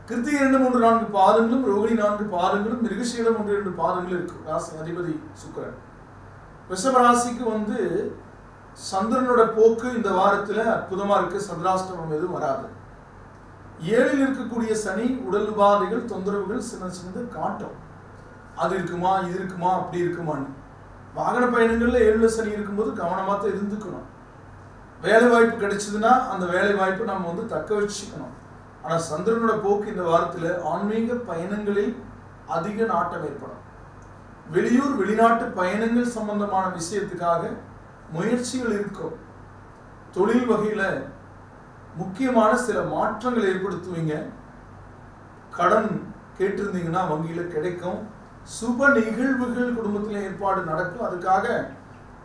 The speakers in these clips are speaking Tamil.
கிருத்திகை 2, 3, 4 பாதங்களும், ரோகிணி 4 பாதங்களும், மிருகசீலம் 1, 2 பாதங்களும் இருக்கு. ராசி அதிபதி சுக்கிரன். ரிஷப ராசிக்கு சந்திரனோட போக்கு இந்த வாரத்தில் அற்புதமா இருக்கு. சந்திராஷ்டமம் எதுவும் வராது. 7ல் இருக்கக்கூடிய சனி உடல் உபாதைகள், தொந்தரவுகள் சின்ன காட்டும். அது இருக்குமா, இது இருக்குமா, அப்படி இருக்குமான்னு. வாகன பயணங்கள்ல 7ல் சனி இருக்கும்போது கவனமா தான் இருந்துக்கணும். வேலை வாய்ப்பு கிடைச்சதுன்னா அந்த வேலை வாய்ப்பு நம்ம தக்க வச்சுக்கணும். ஆனா சந்திரனோட போக்கு இந்த வாரத்தில் ஆன்மீக பயணங்களில் அதிக நாட்டம் ஏற்படும். வெளியூர் வெளிநாட்டு பயணங்கள் சம்பந்தமான விஷயத்துக்காக முயற்சிகள் இருக்கும். தொழில் வகையில முக்கியமான சில மாற்றங்கள் ஏற்படுத்துவீங்க. கடன் கேட்டிருந்தீங்கன்னா வங்கியில கிடைக்கும். சுப நிகழ்வுகள் குடும்பத்தில் ஏற்பாடு நடக்கும். அதுக்காக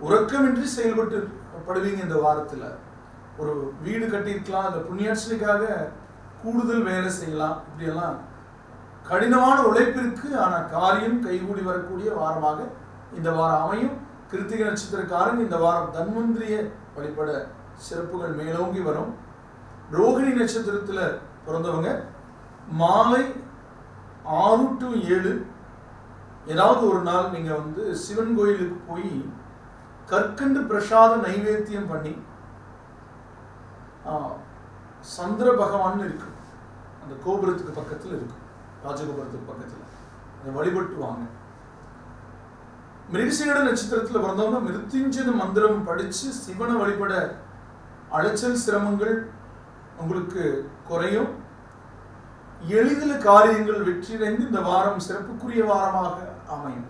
உறக்கமின்றி செயல்படுவீங்க. இந்த வாரத்தில் ஒரு வீடு கட்டியிருக்கலாம், அந்த புண்ணியாட்சிக்காக கூடுதல் வேலை செய்யலாம். இப்படியெல்லாம் கடினமான உழைப்பிற்கு ஆனா காரியம் கைகூடி வரக்கூடிய வாரமாக இந்த வாரம் அமையும். கிருத்திகை நட்சத்திரக்காரங்க இந்த வாரம் தன்வந்திரிய வழிபட சிறப்புகள் மேலோங்கி வரும். ரோகிணி நட்சத்திரத்தில் பிறந்தவங்க மாலை 6 to 7 ஏதாவது ஒரு நாள் நீங்க சிவன் கோயிலுக்கு போய் கற்கண்டு பிரசாத நைவேத்தியம் பண்ணி சந்திர பகவான் இருக்கு, அந்த கோபுரத்துக்கு பக்கத்தில் இருக்கு, ராஜகோபுரத்துக்கு பக்கத்தில் அதை வழிபட்டு வாங்க. மிருகசீட நட்சத்திரத்தில் பிறந்தவங்க மிருத்யுஞ்சய மந்திரம் படிச்சு சிவனை வழிபட அலைச்சல் சிரமங்கள் உங்களுக்கு குறையும். எளிதில் காரியங்கள் வெற்றியடைந்து இந்த வாரம் சிறப்புக்குரிய வாரமாக அமையும்.